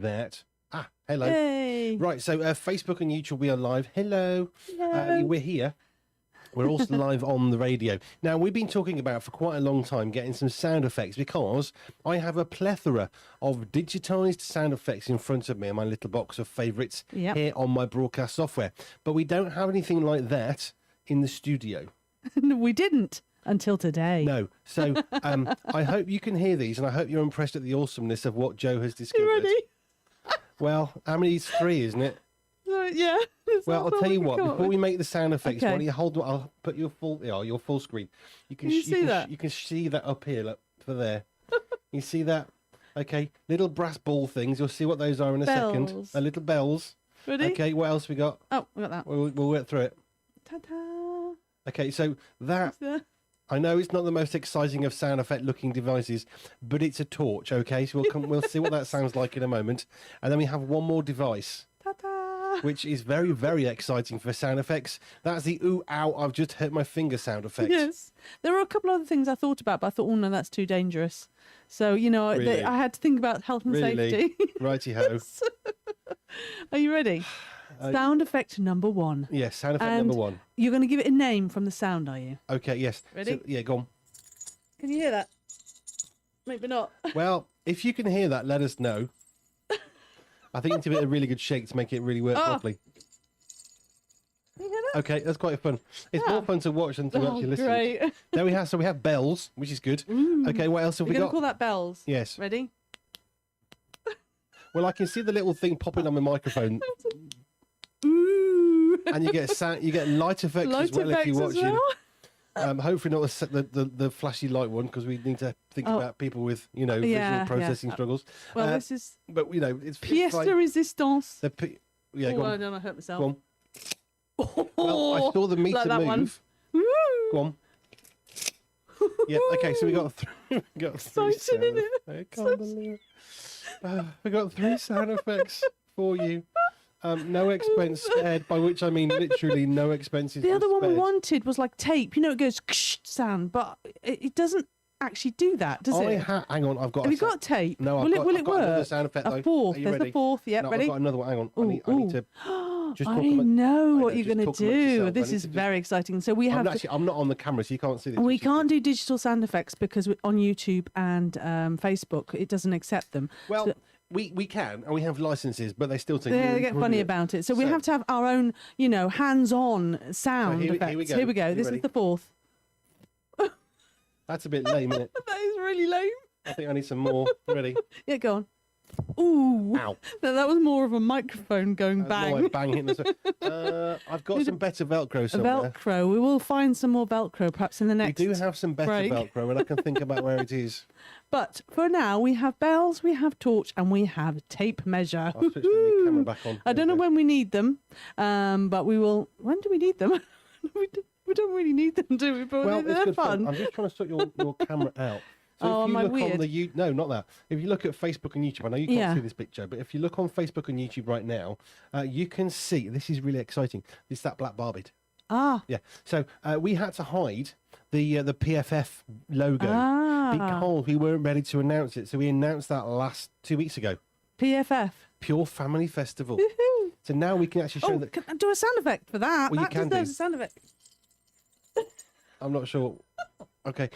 that. Hello. Hey. Right, so Facebook and YouTube, we are live. Hello. We're here. We're also live on the radio. Now, we've been talking about for quite a long time getting some sound effects because I have a plethora of digitized sound effects in front of me in my little box of favourites here on my broadcast software. But we don't have anything like that in the studio. No, we didn't until today. No. So I hope you can hear these and I hope you're impressed at the awesomeness of what Joe has discovered. You ready? Well, how many is 3, isn't it? Yeah. Well, I'll tell you what. Before we make the sound effects, Okay. why don't you hold? I'll put your full screen. Can you see that? You can see that up here. Look for there. You see that? Okay, little brass ball things. You'll see what those are in a second. Little bells. Ready? Okay, what else we got? Oh, we got that. We'll work through it. Ta-ta. Okay, so that. I know it's not the most exciting of sound effect looking devices, but it's a torch. Okay, so we'll see what that sounds like in a moment, and then we have one more device. Ta-ta. Which is very, very exciting for sound effects. That's the ooh, ow, I've just hurt my finger sound effect. Yes. There were a couple other things I thought about, but I thought, oh, no, that's too dangerous. So, Really? I had to think about health and safety. Righty-ho. Are you ready? Sound effect number 1. Yes, sound effect number 1. You're going to give it a name from the sound, are you? Okay, yes. Ready? So, yeah, go on. Can you hear that? Maybe not. Well, if you can hear that, let us know. I think you need to give it a really good shake to make it really work properly. Can you hear that? Okay, that's quite fun. It's more fun to watch than to actually listen. Great. There we have. So we have bells, which is good. Okay, what else have we We're going got? to call that bells. Yes. Ready? Well, I can see the little thing popping on the microphone, Ooh. and you get light effects as well if you're watching. Hopefully not the flashy light one because we need to think about people with visual processing struggles. Well, this is. But it's Pièce like de résistance. go Oh, I on. don't know, I hurt myself. Go on. Well, I saw the meter Like that move. Woo. Go on. Yeah. Okay. So we got three Exciting, sound. isn't it? I can't believe it. We got 3 sound effects for you. No expense spared, by which I mean literally no expenses. The other one we spared. wanted was like tape. It goes sound, but it doesn't actually do that, does it? Hang on, I've got. Have you got tape? No, will it I've got another work? sound effect though. A fourth. Are you There's ready? the fourth. Yeah, No, ready? I've got another one. Hang on. I need to. Just I talk among- know what I you're going just to talk amongst do. yourself. This I need is to just- very exciting. So we have. I'm not on the camera, so you can't see this. We can't do digital sound effects because on YouTube and Facebook it doesn't accept them. Well, So- we can, and we have licenses, but they still take. they get funny about it. So we have to have our own, hands-on sound here effects. we go. Here we go. You This ready? is the fourth. That's a bit lame, isn't it? That is really lame. I think I need some more. You ready? Yeah, go on. Ooh. Ow. No, that was more of a microphone going bang. More like bang hitting the I've got some better Velcro somewhere. Velcro. We will find some more Velcro perhaps in the next. We do have some better break. Velcro, and I can think about where it is. But for now, we have bells, we have torch, and we have tape measure. I'll switch the camera back on. I don't know when we need them, but we will. When do we need them? we don't really need them, do we? But Well, it's they're good fun. I'm just trying to sort your camera out. So Oh, if am you I look weird? on the no, not that. If you look at Facebook and YouTube, I know you can't Yeah. see this picture, but if you look on Facebook and YouTube right now, you can see. This is really exciting. It's that black Barbie. Ah, Yeah. So we had to hide the PFF logo because we weren't ready to announce it. So we announced that 2 weeks ago. PFF. Pure Family Festival. Woohoo. So now we can actually show Oh, that. can I do a sound effect for that? Well, you That can deserves do. a sound effect. I'm not sure. Okay.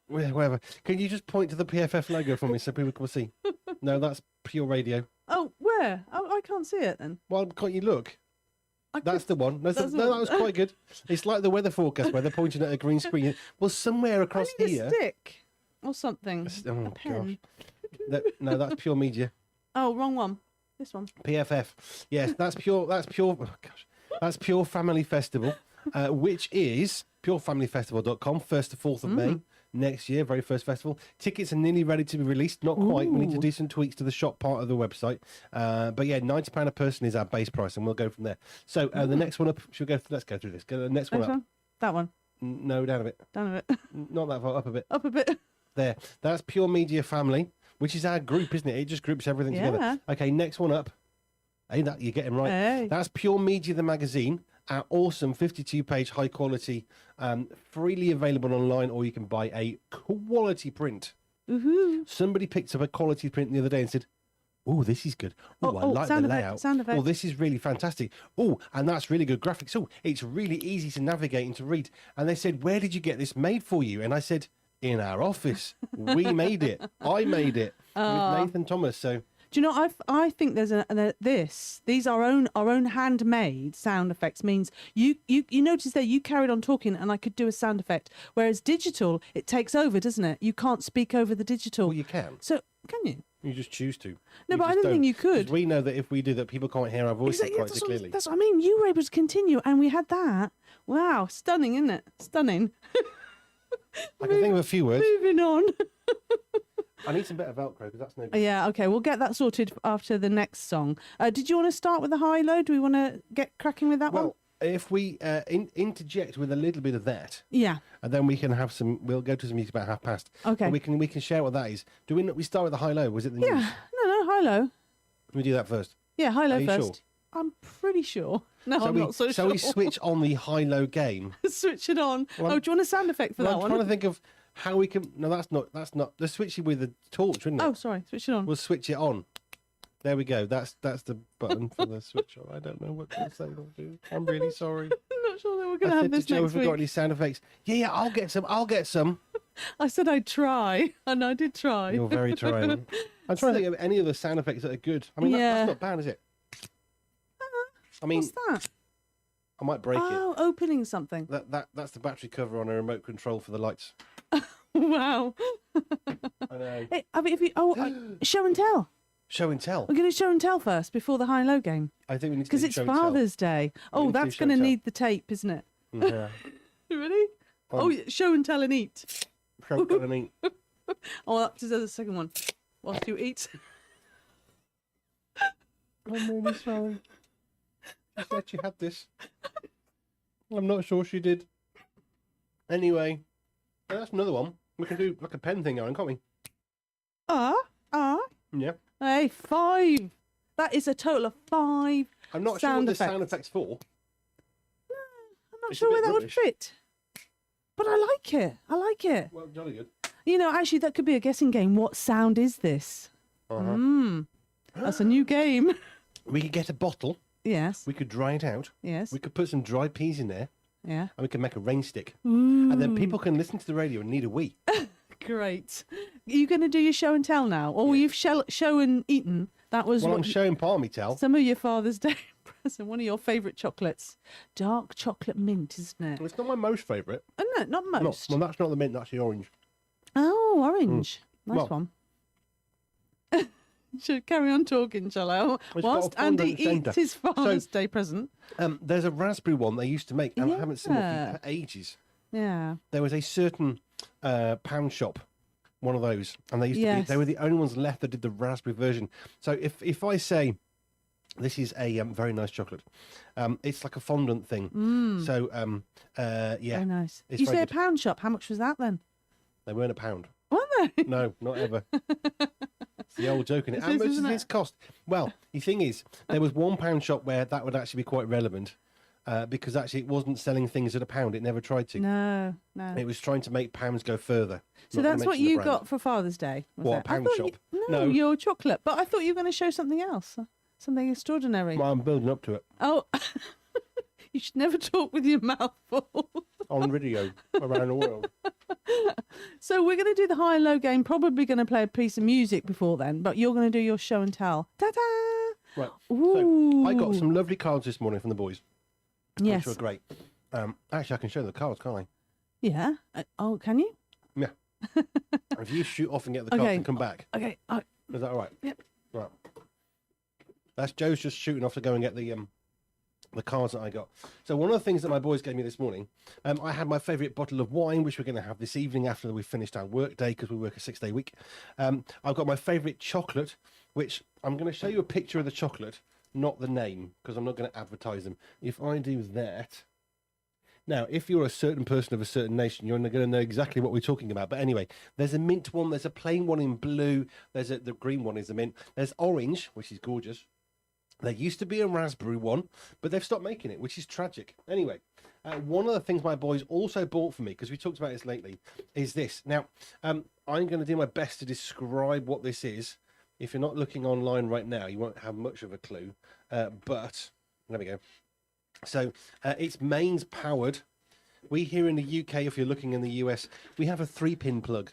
Whatever. Can you just point to the PFF logo for me so people can see? No, that's Pure Radio. Oh, where? Oh, I can't see it then. Well, can't you look? That's the one. No, That's that was quite good. It's like the weather forecast where they're pointing at a green screen. Well, somewhere across I need here. a stick or something. Oh, a pen. gosh. No, that's Pure Media. Oh, wrong one. This one. PFF. Yes, that's pure. Oh, gosh. That's Pure Family Festival, which is purefamilyfestival.com, 1st to 4th of May next year, very first festival. Tickets are nearly ready to be released. Not quite. We need to do some tweaks to the shop part of the website. But yeah, £90 a person is our base price, and we'll go from there. So the next one up. Let's go through this. Go the next one Next up. one? That one. No, down a bit. Down a bit. Not that far. Up a bit. Up a bit. There. That's Pure Media Family, which is our group, isn't it? It just groups everything together. Okay, next one up. Hey, that you're getting right. Hey. That's Pure Media, the magazine. Our awesome 52-page, high-quality, freely available online, or you can buy a quality print. Woohoo. Somebody picked up a quality print the other day and said, Oh, this is good. Oh, I like the sound layout. effect, sound effect. Oh, this is really fantastic. Oh, and that's really good graphics. Oh, it's really easy to navigate and to read. And they said, where did you get this made for you? And I said, in our office. We made it. I made it with Nathan Thomas. So Do you know? I think there's these are our own handmade sound effects. Means you notice there you carried on talking and I could do a sound effect, whereas digital it takes over, doesn't it? You can't speak over the digital. well, you can. So can you? You just choose to. No, You but I just don't think you 'Cause could. we know that if we do that, people can't hear our voices Exactly, quite so clearly. that's what I mean. You were able to continue, and we had that. Wow, stunning, isn't it? Stunning. I can think of a few words. Moving on. I need some better Velcro because that's no good. Yeah, okay, we'll get that sorted after the next song. Did you want to start with the high-low? Do we want to get cracking with that one? Well, if we interject with a little bit of that, Yeah. and then we can have some. We'll go to some music about 5:30. Okay. And we can share what that is. Do we start with the high low? Was it the news? Yeah. No, high-low. Can we do that first? Yeah, high-low Are you first. sure? I'm pretty sure. No, I'm we, not so sure. we switch on the high low game. Switch it on. Well, do you want a sound effect for Well, that I'm one? trying to think of how we can. No, that's not. Let's switch it with the torch, isn't it? Oh, sorry. Switch it on. We'll switch it on. There we go. That's the button for the switch on. I don't know what to say. I'm really sorry. I'm not sure that we're going I to have said to this Joe, next if we got week. any sound effects. Yeah, I'll get some. I'll get some. I said I'd try, and I did try. You're very trying. I'm trying to think of any other sound effects that are good. I mean, Yeah. that's not bad, is it? I mean, What's that? I might break Oh, opening something. it. That's the battery cover on a remote control for the lights. Wow. I know. Hey, I mean, show and tell. Show and tell. We're going to show and tell first before the high-low game. I think we need to Because do it's show and tell. Father's Day. Oh, need to do that's show going to and tell. need the tape, isn't it? Yeah. You ready? Oh, yeah, show and tell and eat. Show and tell and eat. Oh, that's the second one. Whilst you eat. I'm really sorry. She said she had this. I'm not sure she did. Anyway, that's another one. We can do like a pen thing, Aaron, can't we? Yeah. Hey, 5. That is a total of 5. I'm not sure what Sound the sound effects. effects for. I'm not It's a sure bit where that would rubbish. fit. But I like it. I like it. Well, jolly good. You know, actually, that could be a guessing game. What sound is this? That's a new game. We could get a bottle. Yes. We could dry it out. Yes. We could put some dried peas in there, Yeah. and we can make a rain stick. Ooh. And then people can listen to the radio and need a wee. Great. Are you going to do your show and tell now? Or you've show and eaten? That was Well, what I'm showing Palmy tell. some of your Father's Day present. One of your favourite chocolates. Dark chocolate mint, isn't it? Well, it's not my most favourite. No, not No, most. well, that's not the mint. That's the orange. Oh, orange. Nice Well- one. Should carry on talking, shall I? got Whilst a Andy fondant centre. eats his Father's Day present. There's a raspberry one they used to make, and I haven't seen one Yeah. for ages. Yeah. There was a certain pound shop, one of those, and they used to be. Yes. They were the only ones left that did the raspberry version. So if I say this is a very nice chocolate, it's like a fondant thing. So yeah, Very nice. it's You very say a good. pound shop. How much was that then? They weren't a pound. Were they? No, not ever. It's the old joke, innit? How is, much does isn't it? this cost? Well, the thing is, there was £1 shop where that would actually be quite relevant because actually it wasn't selling things at a pound. It never tried to. No. It was trying to make pounds go further. So not to that's what mention the you brand. got for Father's Day? Was What, it? a pound I thought shop? No, No. your chocolate. But I thought you were going to show something else. Something extraordinary. Well, I'm building up to it Oh, you should never talk with your mouth full. on video around the world. So we're going to do the high and low game. Probably going to play a piece of music before then, but you're going to do your show and tell. Ta-da! Right. Ooh. So I got some lovely cards this morning from the boys, Yes. which were great. Actually, I can show the cards, can't I? Yeah. Oh, can you? Yeah. If you shoot off and get the cards Okay. and come back, Okay. is that all right? Yep. Right. That's Joe's just shooting off to go and get the cards that I got. So one of the things that my boys gave me this morning, I had my favourite bottle of wine, which we're going to have this evening after we finished our work day because we work a 6-day week. I've got my favourite chocolate, which I'm going to show you a picture of the chocolate, not the name, because I'm not going to advertise them. If I do that. Now, if you're a certain person of a certain nation, you're going to know exactly what we're talking about. But anyway, there's a mint one, there's a plain one in blue, the green one is the mint, there's orange, which is gorgeous. There used to be a raspberry one, but they've stopped making it, which is tragic. Anyway, one of the things my boys also bought for me, because we talked about this lately, is this. Now, I'm going to do my best to describe what this is, If you're not looking online right now, you won't have much of a clue. But there we go. So it's mains powered. We here in the UK, if you're looking in the US, we have a 3-pin plug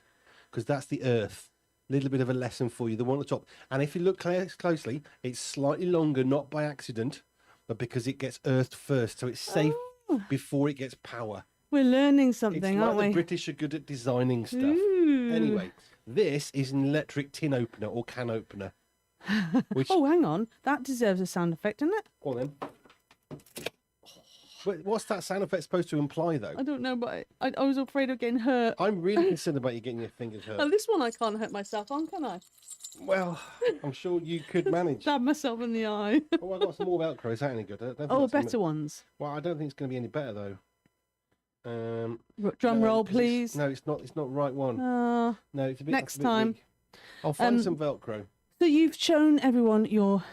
because that's the earth. Little bit of a lesson for you, the one at the top. And if you look closely, it's slightly longer, not by accident, but because it gets earthed first. So it's safe before it gets power. We're learning something, It's aren't like we? the British are good at designing stuff. Ooh. Anyway, this is an electric tin opener or can opener. Which, Oh, hang on. That deserves a sound effect, doesn't it? go on then. What's that sound effect supposed to imply, though? I don't know, but I was afraid of getting hurt. I'm really concerned about you getting your fingers hurt. Oh, this one I can't hurt myself on, can I? Well, I'm sure you could manage. Stab myself in the eye. Oh, I've got some more Velcro. Is that any good? I don't think Oh, that's gonna- better ones. Well, I don't think it's going to be any better, though. Drum No, roll, 'cause please. No, it's not. It's not the right one. No, It's a bit. next that's a bit time. weak. I'll find some Velcro. So you've shown everyone your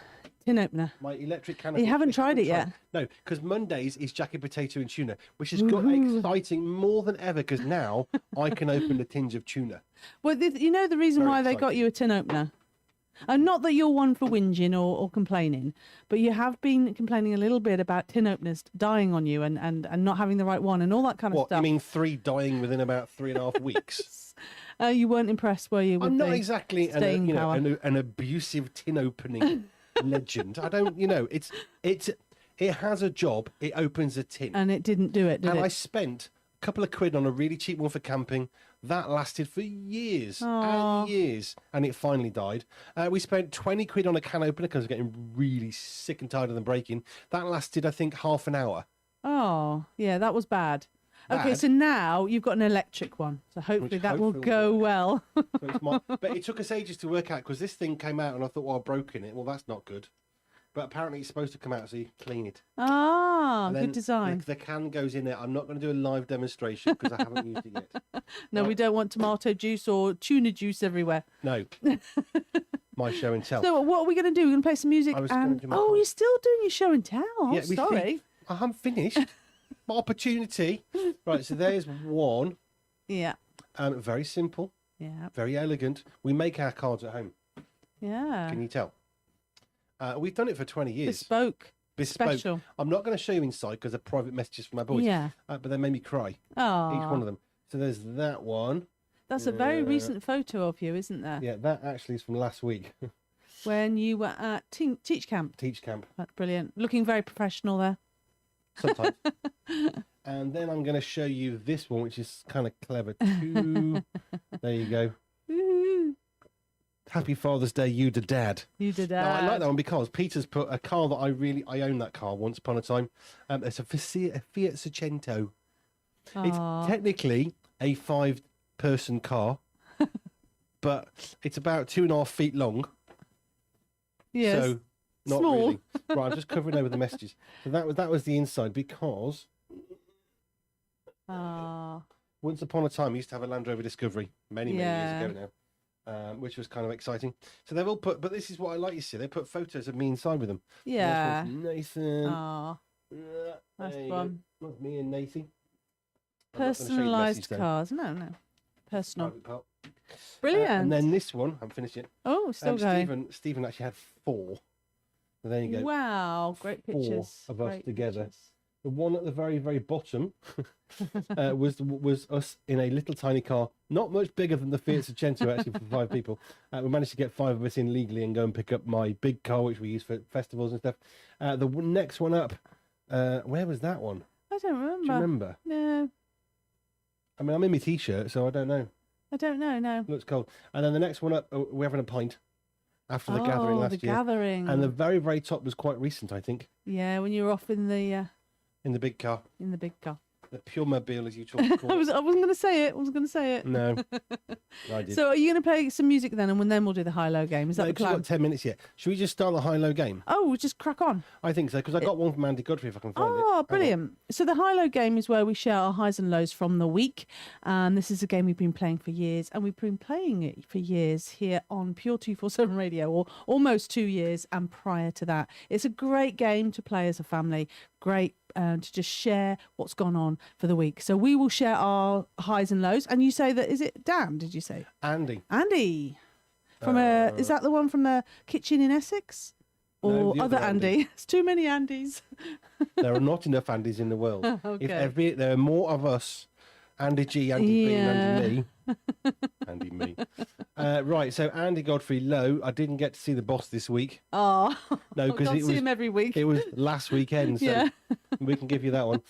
tin opener. My electric can. You haven't tried it yet? No, because Mondays is jacket potato and tuna, which has got exciting more than ever. Because now I can open the tins of tuna. Well, you know the reason Very why they got exciting. you a tin opener? And not that you're one for whinging or complaining, but you have been complaining a little bit about tin openers dying on you and not having the right one and all that kind of What stuff. you mean? 3 dying within about 3.5 weeks? You weren't impressed, were you? With I'm not the exactly staying power? an abusive tin opening legend. I don't. It has a job. It opens a tin. And it didn't do it, did And it? I spent a couple of quid on a really cheap one for camping. That lasted for years Aw. and years, and it finally died. We spent 20 quid on a can opener because I was getting really sick and tired of them breaking. That lasted, I think, half an hour. Oh, yeah, that was bad. Okay, Bad? so now you've got an electric one. So hopefully Which that will hopefully go will well. So but it took us ages to work out because this thing came out and I thought, well, I've broken it. Well, that's not good. But apparently it's supposed to come out so you clean it. Ah, And then good design. The can goes in there. I'm not going to do a live demonstration because I haven't used it yet. No, we don't want tomato juice or tuna juice everywhere. No. My show and tell. So what are we going to do? We're going to play some music I was gonna and... do my Oh, part. you're still doing your show and tell? Oh, we sorry. think- I haven't finished. My opportunity. Right, so there's one. Yeah, Very simple, yeah, very elegant. We make our cards at home. yeah. Can you tell? We've done it for 20 years. Bespoke. Bespoke. Special. I'm not going to show you inside because they're private messages from my boys. Yeah. But they made me cry. Oh, Each one of them. So there's that one. that's a very recent photo of you, isn't there? Yeah, that actually is from last week. When you were at teach camp. Teach camp. That's brilliant. Looking very professional there. Sometimes. And then I'm going to show you this one, which is kind of clever too. There you go. Woo-hoo. Happy Father's Day, you the dad. You did No, I that. like that one because Peter's put a car that I owned that car once upon a time. It's a Fiat Seicento. Aw. It's technically a 5-person car, but it's about 2.5 feet long. Yes. So not Small. really. Right, I'm just covering over the messages. So that was the inside because Ah. once upon a time we used to have a Land Rover Discovery many Yeah. years ago now. Which was kind of exciting. So they've all put, but this is what I like. You see, they put photos of me inside with them. And this Yeah. one's Nathan. Ah. That's There you go. fun. That's me and Nathan. I'm not gonna show you the Personalised message, though. cars. No. Personal. Private part. Brilliant. And then this one, I'm finished yet. Oh, still going. Stephen actually had 4. So there you go. Wow, great 4 pictures. of us Great together. pictures. The one at the very, very bottom was us in a little tiny car, not much bigger than the Fiat Seicento, actually, for 5 people. We managed to get 5 of us in legally and go and pick up my big car, which we use for festivals and stuff. Next one up, where was that one? I don't remember. Do you remember? No, I mean, I'm in my T-shirt, so I don't know. I don't know. No. Looks cold. And then the next one up, we're having a pint after the gathering last the year. gathering. And the very, very top was quite recent, I think, Yeah, when you were off in the big car. big car. The Pure Mobile, as you talk to call I it. wasn't going to say it. I was going to say it. No, I did. So are you going to play some music then, and then we'll do the high-low game? Is that No, the 'cause we've plan? got 10 minutes yet. Should we just start the high-low game? Oh, we'll just crack on. I think so, because I got one from Andy Godfrey, if I can find it. Hang Oh, on. brilliant. So the high-low game is where we share our highs and lows from the week. And this is a game we've been playing for years. And we've been playing it for years here on Pure247 Radio, or almost 2 years and prior to that. It's a great game to play as a family. Great to just share what's gone on for the week. So we will share our highs and lows. And you say that, is it Dan, did you say? Andy. Andy. From is that the one from a kitchen in Essex? Or No, the other other Andy? Andy. It's too many Andys. There are not enough Andys in the world. Okay. There are more of us, Andy G, Andy B, and Andy me. Andy me. Right, so Andy Godfrey low. I didn't get to see the boss this week. Oh, No, because can't it see was him every week. it was last weekend, so Yeah. we can give you that one.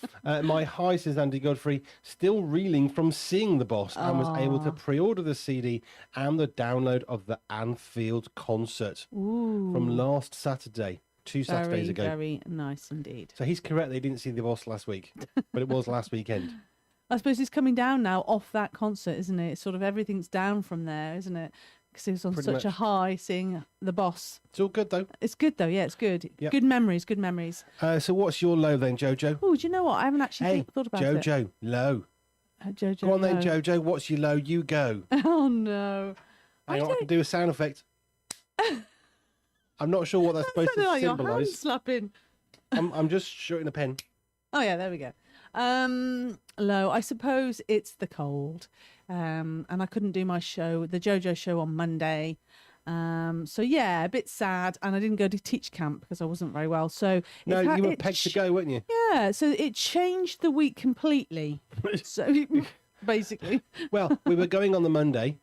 My high, says Andy Godfrey, still reeling from seeing the boss and was able to pre-order the CD and the download of the Anfield concert from last Saturday, 2 Saturdays ago. Very nice indeed. So he's correct, they didn't see the boss last week, but it was last weekend. I suppose he's coming down now off that concert, isn't it? It's sort of everything's down from there, isn't it? Because he was on Pretty such a much. high seeing the boss. It's all good though. It's good though, yeah, it's good. Yep. Good memories, good memories. So what's your low then, Jojo? Oh, do you know what? I haven't actually Hey, thought about it. Jojo, low. Jojo. Go on then, no. Jojo. What's your low? You go. Oh no. Hang on, I can do a sound effect. I'm not sure what that's supposed Sounded to like your hand symbolise. slapping. I'm just shooting a pen. Oh yeah, there we go. Low. I suppose it's the cold. And I couldn't do my show, the JoJo show on Monday. So yeah, a bit sad. And I didn't go to teach camp because I wasn't very well. So No, it you were pegged to go, weren't you? Yeah, so it changed the week completely. So basically, Well, we were going on the Monday,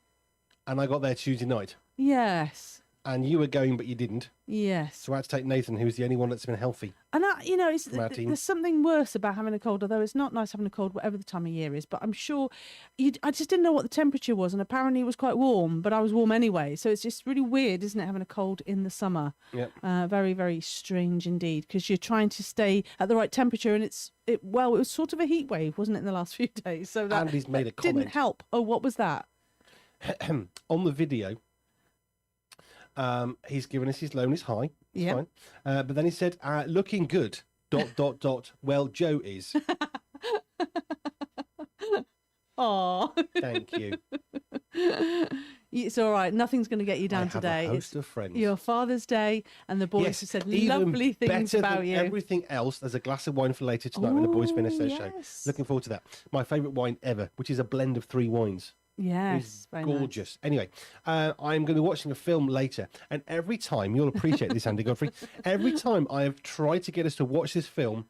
and I got there Tuesday night. yes. And you were going, but you didn't. Yes. So I had to take Nathan, who's the only one that's been healthy. And it's, From our team. there's something worse about having a cold, although it's not nice having a cold, whatever the time of year is. But I'm sure I just didn't know what the temperature was. And apparently it was quite warm, but I was warm anyway. So it's just really weird, isn't it, having a cold in the summer? Yep. Very, very strange indeed, because you're trying to stay at the right temperature. And it was sort of a heat wave, wasn't it, in the last few days? So that, Andy's made a that didn't comment. help. Oh, what was that? On the video, he's given us his low and his high. It's Yep. fine. But then he said, looking good, ... Well, Joe is. Oh, Thank you. it's all right. Nothing's going to get you down I have today. a host of friends. Your Father's Day, and the boys Yes, have said even lovely things better about than you. everything else. There's a glass of wine for later tonight when the boys finish their show. Yes. Looking forward to that. My favourite wine ever, which is a blend of 3 wines. Yes, It's very nice. gorgeous. Anyway, I'm going to be watching a film later, and every time, you'll appreciate this, Andy Godfrey, every time I have tried to get us to watch this film,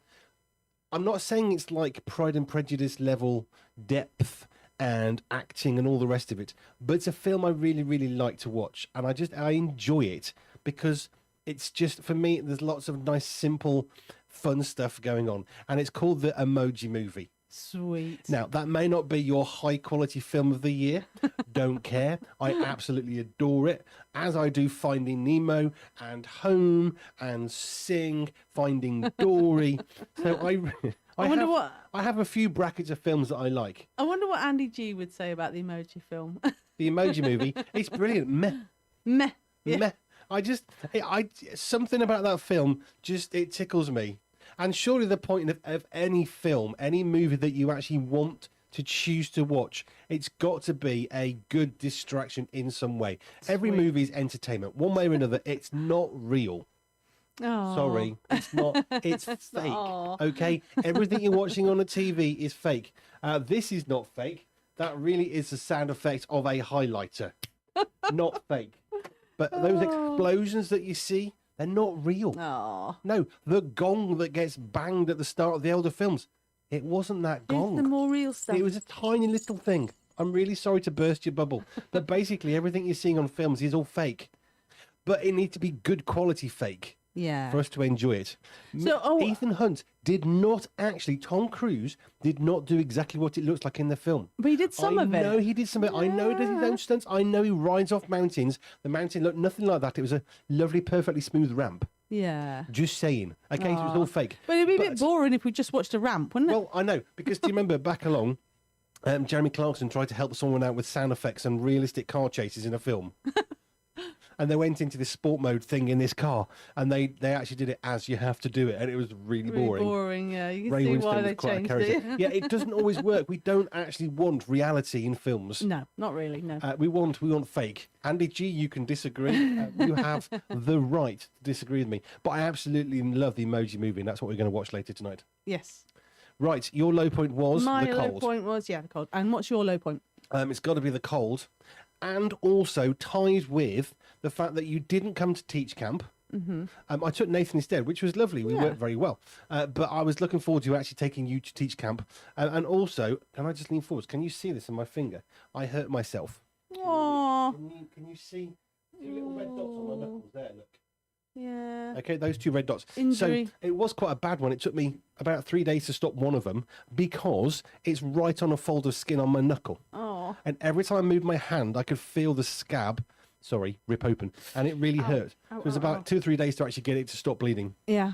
I'm not saying it's like Pride and Prejudice level depth and acting and all the rest of it, but it's a film I really, really like to watch, and I enjoy it because it's just, for me, there's lots of nice, simple, fun stuff going on, and it's called The Emoji Movie. Sweet. Now, that may not be your high quality film of the year. Don't care. I absolutely adore it, as I do Finding Nemo and Home and Sing, Finding Dory. So I have a few brackets of films that I like. I wonder what Andy G would say about the Emoji film. The Emoji Movie, it's brilliant. Meh. Meh. Yeah. Meh. I something about that film it tickles me. And surely the point of any film, any movie that you actually want to choose to watch, it's got to be a good distraction in some way. Every Sweet. movie is entertainment, one way or another. It's not real. Oh. Sorry, it's not. It's fake. Aw. Okay, everything you're watching on the TV is fake. This is not fake. That really is the sound effect of a highlighter, not fake. But those explosions that you see, they're not real. Oh. No, the gong that gets banged at the start of the older films, it wasn't that The gong. more real stuff. It was a tiny little thing. I'm really sorry to burst your bubble, but basically everything you're seeing on films is all fake. But it needs to be good quality fake Yeah. for us to enjoy it. So, Ethan Hunt did not actually, Tom Cruise did not do exactly what it looks like in the film. But he did some of it. I know he did some of it. I know he does his own stunts. I know he rides off mountains. The mountain looked nothing like that. It was a lovely, perfectly smooth ramp. Yeah. Just saying. Okay, so it was all fake. But it'd be a bit But- boring if we just watched a ramp, wouldn't it? Well, I know, because do you remember back along, Jeremy Clarkson tried to help someone out with sound effects and realistic car chases in a film. And they went into this sport mode thing in this car, and they actually did it as you have to do it, and it was really boring. Boring, yeah. You can Ray see Winston why was they quite a changed character. it. Yeah, it doesn't always work. We don't actually want reality in films. No, not really, no. We want fake. Andy G, you can disagree. You have the right to disagree with me. But I absolutely love the Emoji Movie, and that's what we're going to watch later tonight. Yes. Right, your low point was My the low cold. point was, the cold. And what's your low point? It's got to be the cold. and also tied with the fact that you didn't come to teach camp. I took Nathan instead, which was lovely. We worked very well. But I was looking forward to actually taking you to teach camp. And also, can I just lean forwards? Can you see this in my finger? I hurt myself. Aww. Can you see two little red dots on my knuckles there? Look. Yeah. Okay, those two red dots. Injury. So it was quite a bad one. It took me about 3 days to stop one of them because it's right on a fold of skin on my knuckle. Oh. And every time I moved my hand, I could feel the scab, rip open. And it really hurt. It was about 2 or 3 days to actually get it to stop bleeding. Yeah.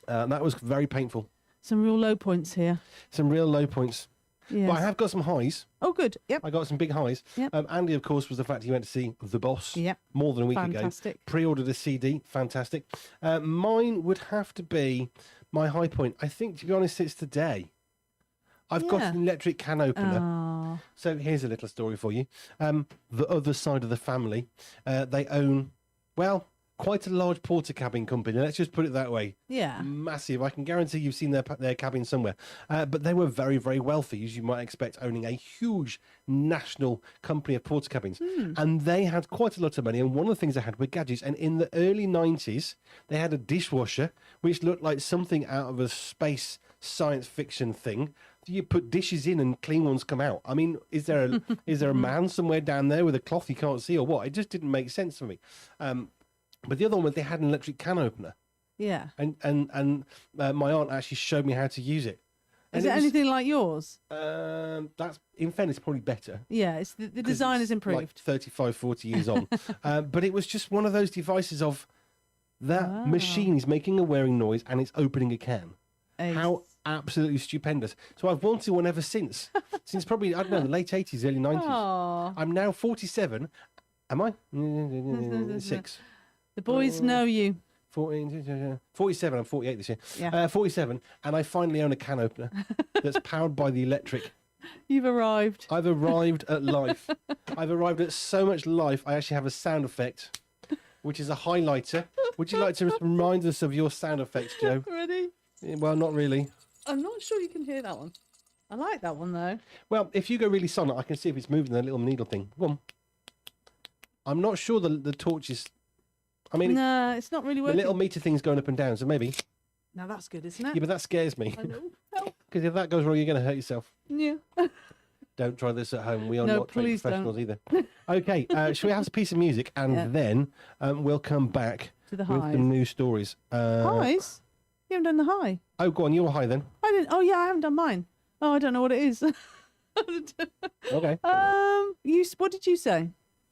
And that was very painful. Some real low points here. Some real low points. Yes. But I have got some highs. Oh, good. Yep. I got some big highs. Yep. Andy, of course, was the fact he went to see The Boss more than a week Fantastic. ago. Pre-ordered a CD. Fantastic. Mine would have to be my high point. I think, to be honest, it's today. I've got an electric can opener. Oh. So here's a little story for you. The other side of the family, they own, quite a large porter cabin company. Let's just put it that way. Yeah. Massive. I can guarantee you've seen their cabin somewhere. But they were very, very wealthy, as you might expect, owning a huge national company of porter cabins. And they had quite a lot of money. And one of the things they had were gadgets. And in the early 90s, they had a dishwasher, which looked like something out of a space science fiction thing. You put dishes in and clean ones come out. I mean, is there a man somewhere down there with a cloth you can't see or what? It just didn't make sense for me. But the other one was they had an electric can opener. Yeah. And my aunt actually showed me how to use it. Is it anything like yours? That's, in fairness, probably better. Yeah, it's the design is improved. Like 35, 40 years on. But it was just one of those devices of that machine is making a whirring noise and it's opening a can. How absolutely stupendous. So I've wanted one ever since. Since probably, I don't know, the late 80s, early 90s. Aww. I'm now 47. Am I? 6. The boys know you. 47. I'm 48 this year. Yeah. 47. And I finally own a can opener that's powered by the electric. You've arrived. I've arrived at life. I've arrived at so much life, I actually have a sound effect, which is a highlighter. Would you like to remind us of your sound effects, Joe? Ready? Well, not really. I'm not sure you can hear that one. I like that one, though. Well, if you go really sonnet, I can see if it's moving the little needle thing. Go on. I'm not sure the torch is... I mean, no, it's not really the working. little meter thing's going up and down, so maybe. Now that's good, isn't it? Yeah, but that scares me. I know. Help. Because if that goes wrong, you're going to hurt yourself. Yeah. Don't try this at home. We are No, not trained please professionals either. Okay, shall we have a piece of music and then we'll come back To the with highs. the news stories. Highs? You haven't done the high. Oh, go on. You're high then. I didn't. Oh, yeah, I haven't done mine. Oh, I don't know what it is. Okay. What did you say?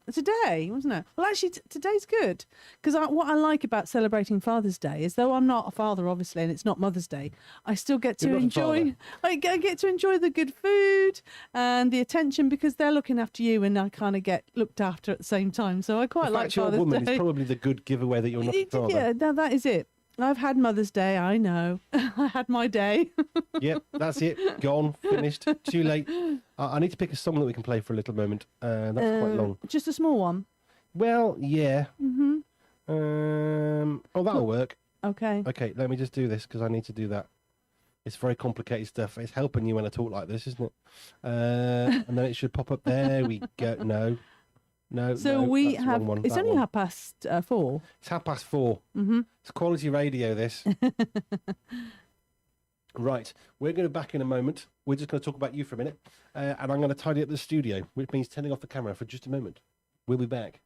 Today, wasn't it? Well, actually, today's good because what I like about celebrating Father's Day is, though I'm not a father, obviously, and it's not Mother's Day, I still get to You're not a enjoy. I get to enjoy the good food and the attention because they're looking after you, and I kind of get looked after at the same time. So I quite The like fact you're a Father's woman Day. is probably the good giveaway that you're not a father. Yeah, that is it. I've had Mother's Day. I know. I had my day. Yep, that's it. Gone, finished, too late. I need to pick a song that we can play for a little moment. That's quite long. Just a small one. Well, yeah. That'll work. Okay. Okay, let me just do this because I need to do that. It's very complicated stuff. It's helping you when I talk like this, isn't it? And then it should pop up. There we go. No. So we have. It's only 4:30. It's 4:30. It's quality radio. This. Right, we're going to back in a moment. We're just going to talk about you for a minute, and I'm going to tidy up the studio, which means turning off the camera for just a moment. We'll be back.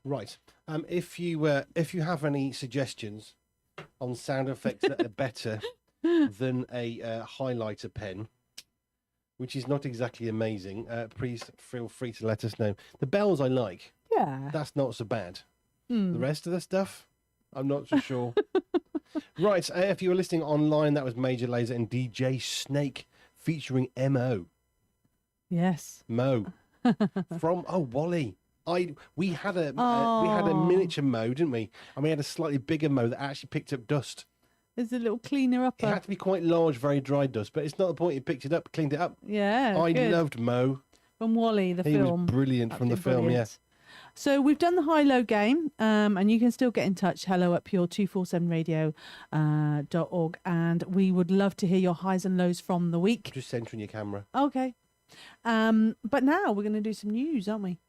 Right. If you have any suggestions on sound effects that are better than a highlighter pen, which is not exactly amazing, please feel free to let us know. The bells I like. Yeah. That's not so bad. The rest of the stuff, I'm not so sure. Right. If you were listening online, that was Major Lazer and DJ Snake featuring Mo. Yes. Mo. From Wally. We had a miniature Mo, didn't we? And we had a slightly bigger Mo that actually picked up dust. There's a little cleaner upper. It had to be quite large, very dry dust, but it's not the point. He picked it up, cleaned it up. Yeah. I good. loved Mo. From Wally, the He film. was brilliant from the film, Brilliant. So we've done the high-low game, and you can still get in touch. Hello at pure247radio.org, and we would love to hear your highs and lows from the week. Just centering your camera. Okay. But now we're going to do some news, aren't we?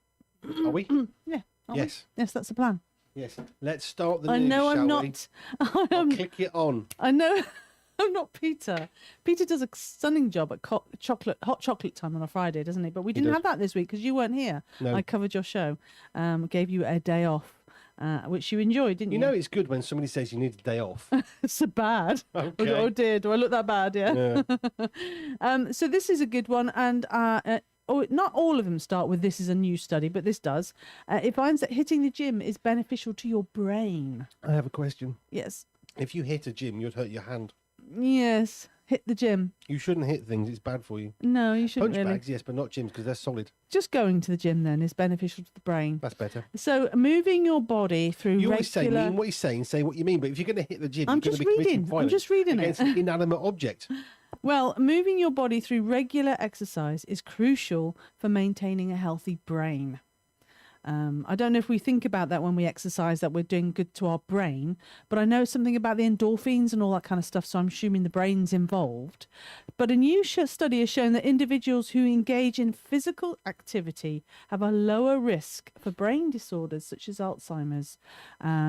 Are we? Yeah. Yes. Yes, that's the plan. Yes. Let's start the I news, know I'm shall not. we? I'll click it on. I know I'm not Peter. Peter does a stunning job at hot chocolate time on a Friday, doesn't he? But we didn't does. have that this week because you weren't here. No. I covered your show, gave you a day off, which you enjoyed, didn't you? You know it's good when somebody says you need a day off. It's so bad. Okay. Oh dear, do I look that bad? Yeah. Yeah. So this is a good one, and not all of them start with "this is a new study," but this does. It finds that hitting the gym is beneficial to your brain. I have a question. Yes. If you hit a gym, you'd hurt your hand. Yes. Hit the gym. You shouldn't hit things. It's bad for you. No, you shouldn't Punch really. bags, yes, but not gyms because they're solid. Just going to the gym then is beneficial to the brain. That's better. So moving your body through You always say regular. mean what you're saying, say what you mean. But if you're going to hit the gym, I'm you're going just to be committing reading. I'm violence just reading against it. an inanimate object. Well, moving your body through regular exercise is crucial for maintaining a healthy brain. I don't know if we think about that when we exercise, that we're doing good to our brain, but I know something about the endorphins and all that kind of stuff, so I'm assuming the brain's involved. But a new study has shown that individuals who engage in physical activity have a lower risk for brain disorders such as Alzheimer's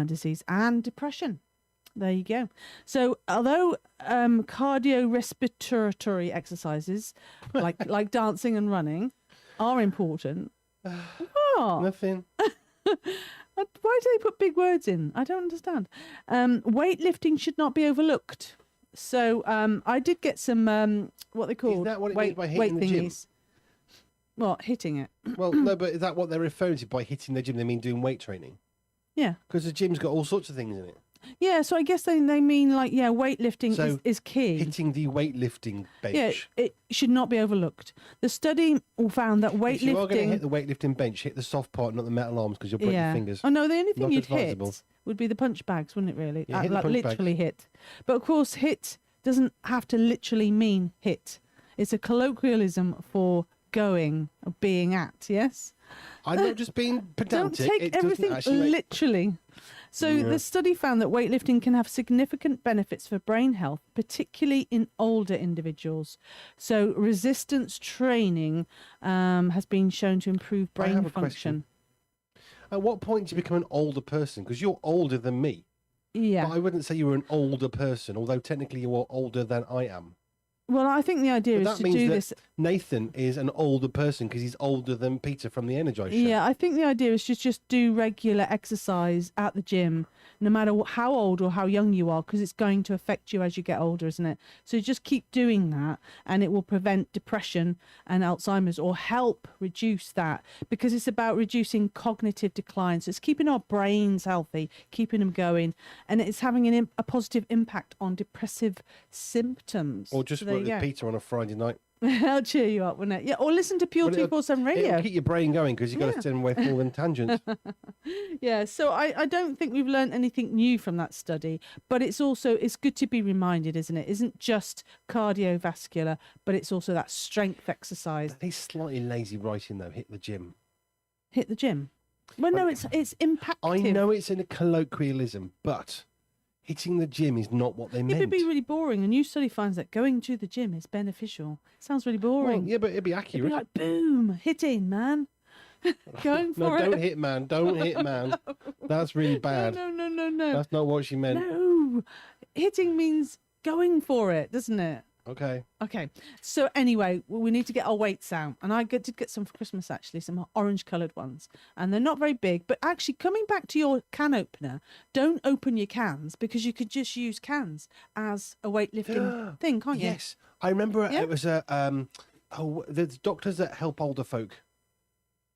disease and depression. There you go. So although cardiorespiratory exercises like dancing and running are important, what? Nothing. Why do they put big words in? I don't understand. Weightlifting should not be overlooked. So I did get some what they call Is that what it weight, means by weight hitting the gym? thingies. What, hitting it? Well, no, but is that what they're referring to by hitting the gym? They mean doing weight training? Yeah. Because the gym's got all sorts of things in it. Yeah, so I guess they mean like, yeah, weightlifting So, is key. Hitting the weightlifting bench. Yeah, it should not be overlooked. The study found that If you are going to weightlifting. hit the weightlifting bench, hit the soft part, not the metal arms, because you'll break your fingers. Oh no, the only thing Not you'd advisable. hit would be the punch bags, wouldn't it? Really, Yeah, hit the like punch literally hit. But of course, hit doesn't have to literally mean hit. It's a colloquialism for going or being at. Yes. I'm not just being Don't pedantic. take it doesn't everything actually make... literally. So Yeah. the study found that weightlifting can have significant benefits for brain health, particularly in older individuals. So resistance training has been shown to improve I brain have a function. question. At what point do you become an older person? Because you're older than me. Yeah. But I wouldn't say you were an older person, although technically you are older than I am. Well, I think the idea But is that to means do that this. Nathan is an older person because he's older than Peter from the Energize show. Yeah, I think the idea is to just do regular exercise at the gym, no matter how old or how young you are, because it's going to affect you as you get older, isn't it? So just keep doing that, and it will prevent depression and Alzheimer's, or help reduce that, because it's about reducing cognitive decline. So it's keeping our brains healthy, keeping them going, and it's having a positive impact on depressive symptoms. Or just So there work you with go. Peter on a Friday night. I'll cheer you up, wouldn't it? Yeah, or listen to Pure Well, it'll- 247 It'll Radio. keep your brain going because you've got to stay away from all them tangents. Yeah, so I don't think we've learned anything new from that study, but it's good to be reminded, isn't it? It isn't just cardiovascular, but it's also that strength exercise. He's slightly lazy writing though. Hit the gym. Hit the gym. Well, no, Well, it's impactful. I know it's in a colloquialism, but hitting the gym is not what they It meant. would be really boring. A new study finds that going to the gym is beneficial. Sounds really Well, boring. yeah, but it'd be It'd accurate. be like, boom, hitting, man. Going No, for don't it. hit man. Don't hit man. That's really bad. No. That's not what she meant. No. Hitting means going for it, doesn't it? Okay. Okay. So anyway, we need to get our weights out, and I did get some for Christmas actually, some orange-coloured ones, and they're not very big. But actually, coming back to your can opener, don't open your cans because you could just use cans as a weightlifting thing, can't you? Yes, I remember it was a there's doctors that help older folk.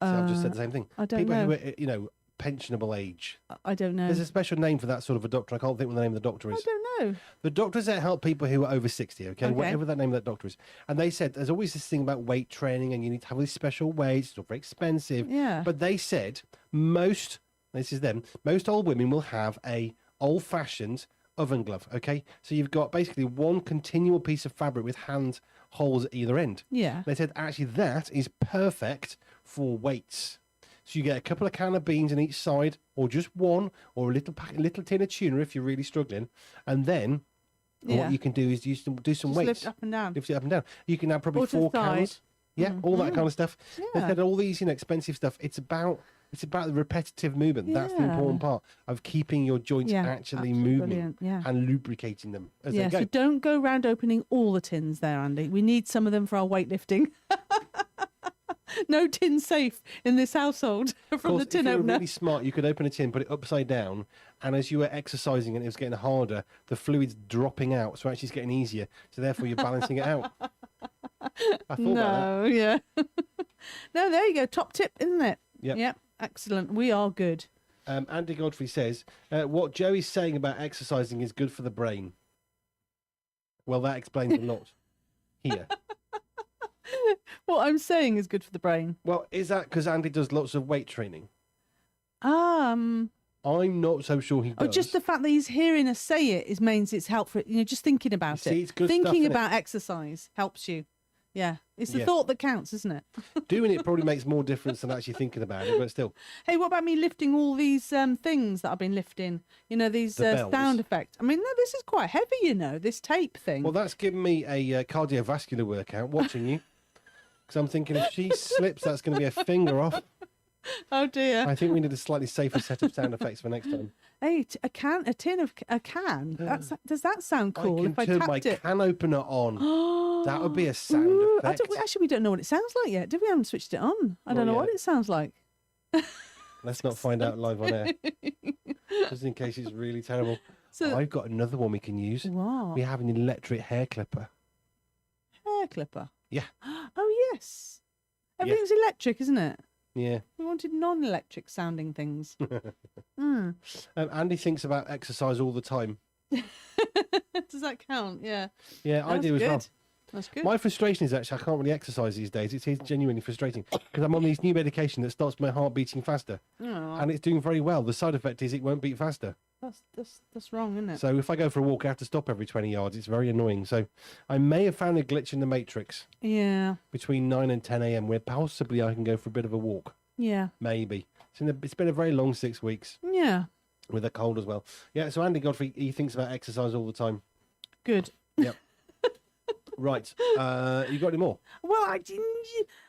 So I've just said the same thing. I don't People know. who are, pensionable age. I don't know. There's a special name for that sort of a doctor. I can't think what the name of the doctor I is. don't know. The doctors that help people who are over 60, okay? Whatever that name of that doctor is. And they said there's always this thing about weight training and you need to have these special weights. It's not very expensive. Yeah. But they said most old women will have a old-fashioned oven glove, okay? So you've got basically one continual piece of fabric with hand holes at either end. Yeah. They said actually that is perfect for weights. So you get a couple of can of beans on each side, or just one, or a little tin of tuna if you're really struggling, and then what you can do is do some Just weights. lift up and down. Lift it up and down. You can have probably Or to 4 the side. cans. Yeah, all that kind of stuff. They Yeah. said all these expensive stuff. It's about the repetitive movement. That's the Yeah. important part of keeping your joints actually moving brilliant, yeah. and lubricating them as Yeah, they go. so don't go around opening all the tins there, Andy. We need some of them for our weightlifting. No tin safe in this household Of from course, the tin if you were opener. really smart, you could open a tin, put it upside down, and as you were exercising and it was getting harder, the fluid's dropping out, so actually it's getting easier. So therefore, you're balancing it out. I thought about No, yeah. No, there you go. Top tip, isn't it? Yep. Yep. Excellent. We are good. that. Andy Godfrey says, what Joey's saying about exercising is good for the brain. Well, that explains a lot here. What I'm saying is good for the brain. Well, is that because Andy does lots of weight training? Um. I'm not so sure he does. Oh, just the fact that he's hearing us say it means it's helpful. Just thinking about You see, it. it's good stuff, Thinking isn't it? about exercise helps you. Yeah. It's the Yeah. thought that counts, isn't it? Doing it probably makes more difference than actually thinking about it, but still. Hey, what about me lifting all these things that I've been lifting? These The bells. sound effects. I mean, no, this is quite heavy, this tape thing. Well, that's given me a cardiovascular workout watching you. Because I'm thinking if she slips, that's going to be a finger off. Oh, dear. I think we need a slightly safer set of sound effects for next time. Hey, a tin of a can. Does that sound cool? I can if I turn tapped my it. can opener on. That would be a sound Ooh, effect. actually, we don't know what it sounds like yet. Did we? Haven't switched it on. I don't know Not what yet. it sounds like. Let's not find out live on air. Just in case it's really terrible. So, I've got another one we can use. what? We have an electric hair clipper. Hair clipper. Yeah. Oh, yes. Everything's electric, isn't it? Yeah. We wanted non-electric sounding things. Mm. Andy thinks about exercise all the time. Does that count? Yeah. Yeah, I That's do as well. good. That's good. My frustration is actually I can't really exercise these days. It's genuinely frustrating because I'm on these new medication that starts my heart beating faster, Oh, and it's doing very well. The side effect is it won't beat faster. that's wrong, isn't it? So if I go for a walk, I have to stop every 20 yards. It's very annoying. So I may have found a glitch in the matrix Yeah. between 9 and 10 a.m. where possibly I can go for a bit of a walk. Yeah. Maybe. It's been a very long 6 weeks Yeah. with a cold as well. Yeah. So Andy Godfrey, he thinks about exercise all the time. Good. Yep. Right. You got any more? Well, I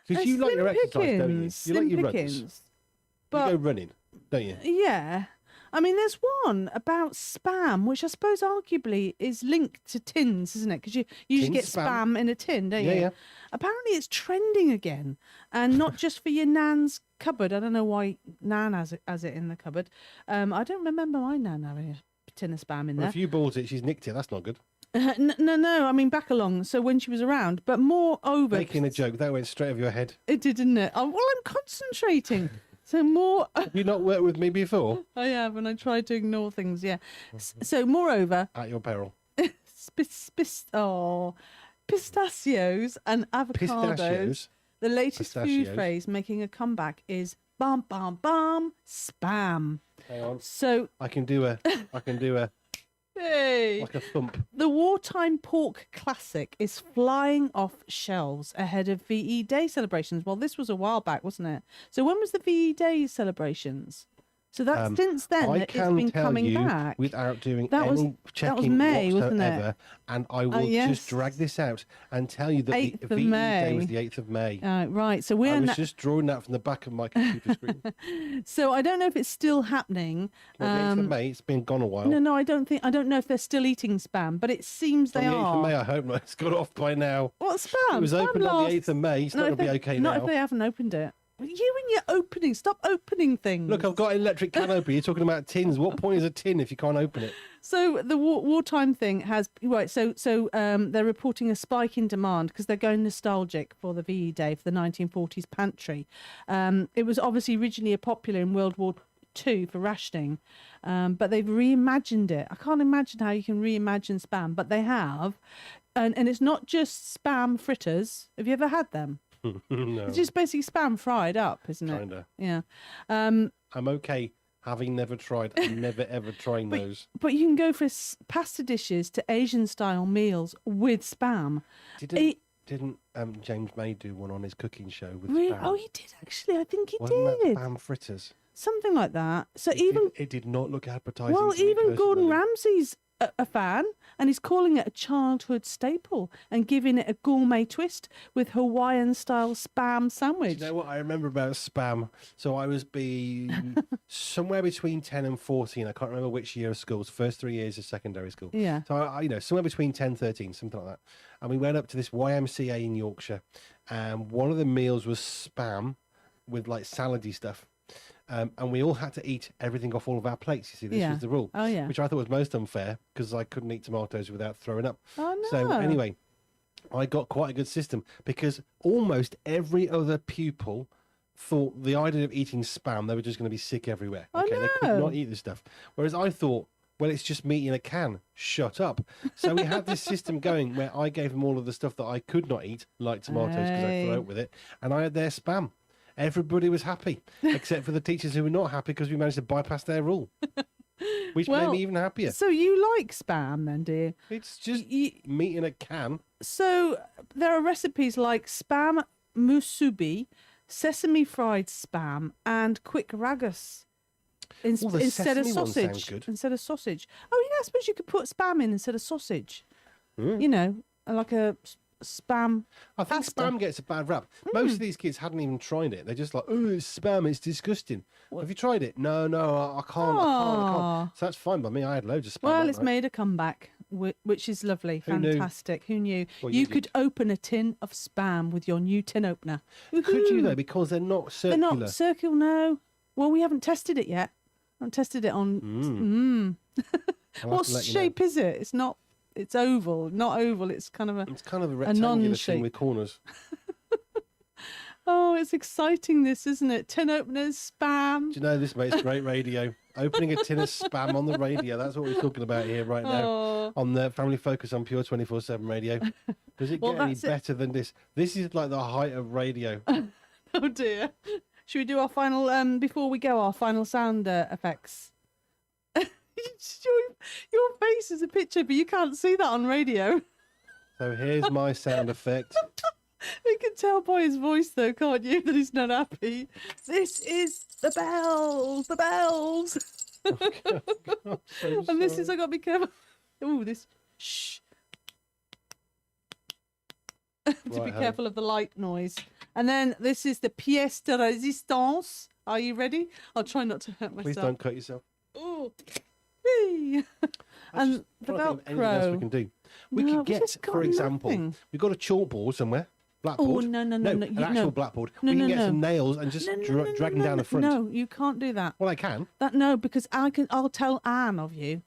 Because you like your exercise, don't you? You like your runs. pickings. You But go running, don't you? yeah. I mean, there's one about spam, which I suppose arguably is linked to tins, isn't it? Because you usually Tin get spam? spam in a tin, don't Yeah, you? yeah. Apparently, it's trending again, and not just for your nan's cupboard. I don't know why Nan has it in the cupboard. I don't remember my Nan having a tin of spam in Well, there. if you bought it, she's nicked it. That's not good. No. I mean, back along. So when she was around, but moreover, Making a joke that went straight over your head. it did, didn't it? Oh, well, I'm concentrating. So more. Have you not worked with me before? I have, and I try to ignore things. Yeah. So moreover, At your peril. pistachios and avocados. Pistachios. The latest food Pistachios. phrase making a comeback is bum bum bum spam. Hang on. So I can do a hey, like a thump. the wartime pork classic is flying off shelves ahead of VE Day celebrations. Well, this was a while back, wasn't it? So when was the VE Day celebrations? So that's since then I that it's can been tell coming you back. without doing That was- any that was checking May, wasn't it? whatsoever, and I will yes. just drag this out and tell you that 8th the of VE Day was May. the 8th of May. Right. So I we're was just drawing that from the back of my computer screen. so I don't know if it's still happening. Well, the 8th of May, it's been gone a while. No, I don't know if they're still eating spam, but it seems On they the 8th are. of May, I hope not. It's got off by now. What spam? It was Spam opened on the lasts- 8th of May. It's not going to be okay not now. if they haven't opened it. You and your opening. Stop opening things. Look, I've got an electric can opener. You're talking about tins. What point is a tin if you can't open it? So the wartime thing has right. So they're reporting a spike in demand because they're going nostalgic for the VE Day for the 1940s pantry. It was obviously originally popular in World War II for rationing, but they've reimagined it. I can't imagine how you can reimagine spam, but they have, and it's not just spam fritters. Have you ever had them? No, It's just basically spam fried up, isn't it? kinda. Yeah. I'm okay having never tried and never ever trying those. But you can go for pasta dishes to Asian style meals with spam. Didn't James May do one on his cooking show with Really? spam? Oh, he did actually. I think he Wasn't did. that spam fritters? Something like that. So It did not look appetizing. well, to me even Gordon personally. Ramsay's a fan, and he's calling it a childhood staple and giving it a gourmet twist with Hawaiian style spam Do sandwich. you know what I remember about spam? So I was somewhere between 10 and 14. I can't remember which year of school. It's first 3 years of secondary school. Yeah. So somewhere between 10 and 13, something like that. And we went up to this YMCA in Yorkshire, and one of the meals was spam with like salady stuff. And we all had to eat everything off all of our plates. You see, this Yeah. was the rule. Oh, yeah. Which I thought was most unfair because I couldn't eat tomatoes without throwing up. Oh, no. So anyway, I got quite a good system because almost every other pupil thought the idea of eating spam, they were just going to be sick everywhere. Oh, They could no. not eat this stuff. Whereas I thought, well, it's just meat in a can. Shut up. So we had this system going where I gave them all of the stuff that I could not eat, like tomatoes, because I throw Hey. up with it, and I had their spam. Everybody was happy, except for the teachers who were not happy because we managed to bypass their rule, which made Well, me even happier. So you like spam then, dear? It's just Y- meat in a can. So there are recipes like spam musubi, sesame fried spam, and quick ragus Oh, the instead of sesame one sounds sausage. good. Instead of sausage. Oh yeah, I suppose you could put spam in instead of sausage. Mm. You know, like a spam. I think Pasta. spam gets a bad rap. Most of these kids hadn't even tried it. They're just like, oh, it's spam, it's disgusting. Have you tried it? No, I can't. Aw. So that's fine by me. I had loads of spam. Well, that it's night. made a comeback, which is lovely, Who knew? fantastic. Who knew? Well, you you could open a tin of spam with your new tin opener. Could you Woohoo! though? Because they're not They're circular. not circular, no. Well, we haven't tested it yet. I haven't tested it on. I'll have What to let you know. shape is it? It's not. It's oval, not oval. It's kind of a. It's kind of a rectangular thing non-shape. with corners. Oh, it's exciting, this, isn't it? Tin openers, spam. Do you know this makes great radio? Opening a tin of spam on the radio. That's what we're talking about here right now. Oh, On the Family Focus on Pure 247 Radio. Does it Well, get any that's it. better than this? This is like the height of radio. oh dear. Should we do our final? Before we go, our final sound effects. your face is a picture, but you can't see that on radio. So here's my sound effect. You can tell by his voice, though, can't you, that he's not happy. This is the bells, the bells. So And this is, sorry. I got to be careful. Oh, this, shh. To be Right, careful of the light noise. And then this is the pièce de résistance. Are you ready? I'll try not to hurt myself. Please don't cut yourself. Oh. Whee! And the Trying to think of anything else we Velcro. can do. We No, could we get, just got for example, nothing. we've got a chalkboard somewhere. Blackboard. Oh, no, an you- actual no. blackboard. No, we can no, get no. some nails and just drag them down the front. No, you can't do that. Well, I can. No, because I'll tell Anne of you,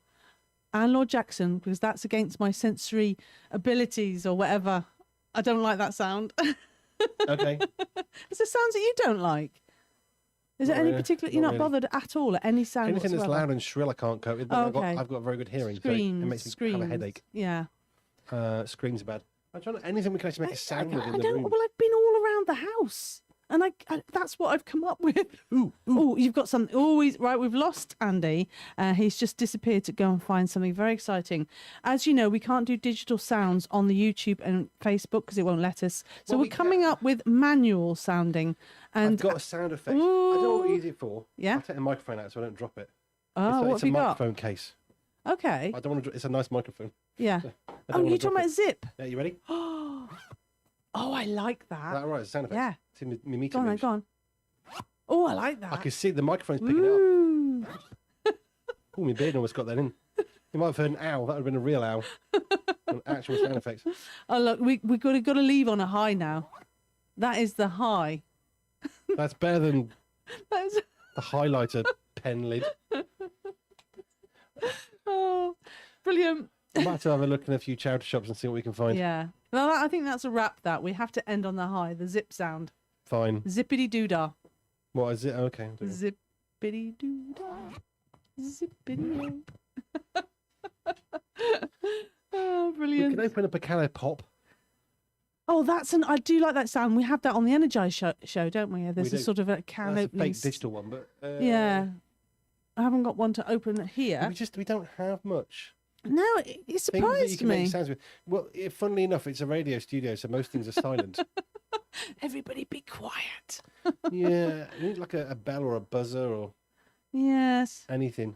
Anne Lord Jackson, because that's against my sensory abilities or whatever. I don't like that sound. Okay. Is there sounds that you don't like? Is there Not any really, particular? You're not not bothered at all at any sound Anything that's whatsoever? loud and shrill, I can't cope with. But Oh, okay. I've got very good hearing, Screams, so it makes me screams. have a headache. Yeah. Screams are bad. I'm trying to anything we can actually make a sound with in I the don't. room. Well, I've been all around the house. And that's what I've come up with. Ooh. Oh, you've got something. Always right. We've lost Andy. He's just disappeared to go and find something very exciting. As you know, we can't do digital sounds on the YouTube and Facebook because it won't let us. So Well, we're coming up with manual sounding. And I've got a sound effect. I don't know what to use it for. Yeah. I'll take the microphone out so I don't drop it. Oh, what It's have a you got? microphone case. Okay. I don't want to. It's a nice microphone. Yeah. I Oh, don't you're wanna talking drop about it. zip. Yeah, you ready? Oh, I like Is that all right? It's a sound effect. Yeah. It's in my meter Go on, then, image. go on. Oh, I like that. I can see the microphone's picking it Ooh. up. Oh, my beard almost got that in. You might have heard an owl. That would have been a real owl. An actual sound effect. Oh, look, we got to leave on a high now. That is the high. That's better than That is... the highlighter pen lid. Oh, brilliant. I'm about to have a look in a few charity shops and see what we can find. Yeah. Well, I think that's a wrap. That we have to end on the high. The zip sound. Fine. Zippity doo dah. What is it? Okay. I'll do it. Zippity doo dah. Zippity. Oh, We brilliant. can open up a can of pop. Oh, I do like that sound. We have that on the Energize show, don't we? There's We a do. sort of a can That's a opening. fake digital one, but Yeah. I haven't got one to open here. we don't have much. No, it Things that you surprised can make me. sounds with. Well, funnily enough, it's a radio studio, so most things are silent. Everybody be quiet. Yeah, you need like a bell or a buzzer or Yes. anything.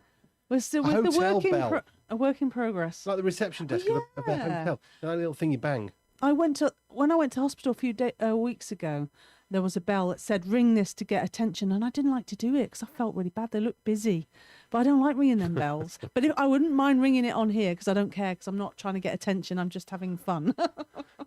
We're still A with the hotel work in, bell. a work in progress. Like the reception desk of a yeah. hotel. That little thing you bang. When I went to hospital a few weeks ago, there was a bell that said ring this to get attention, and I didn't like to do it because I felt really bad. They looked busy, but I don't like ringing them bells. But I wouldn't mind ringing it on here because I don't care, because I'm not trying to get attention. I'm just having fun.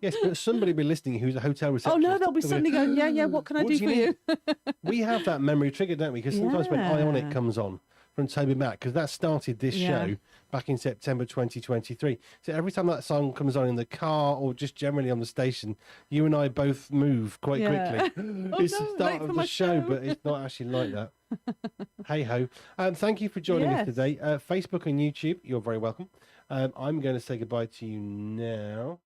Yes, but somebody will be listening who's a hotel Oh receptionist. no, they'll be suddenly going, yeah. What can I What do do you for you? We have that memory trigger, don't we? Because sometimes when Yeah. Ionic comes on from Toby Mac, because that started this Yeah. show back in September 2023. So every time that song comes on in the car or just generally on the station, you and I both move quite Yeah. quickly. Oh, It's no, the late start for of my the show, show. but it's not actually like that. Hey ho. Thank you for joining us Yes. today. Facebook and YouTube, you're very welcome. I'm going to say goodbye to you now.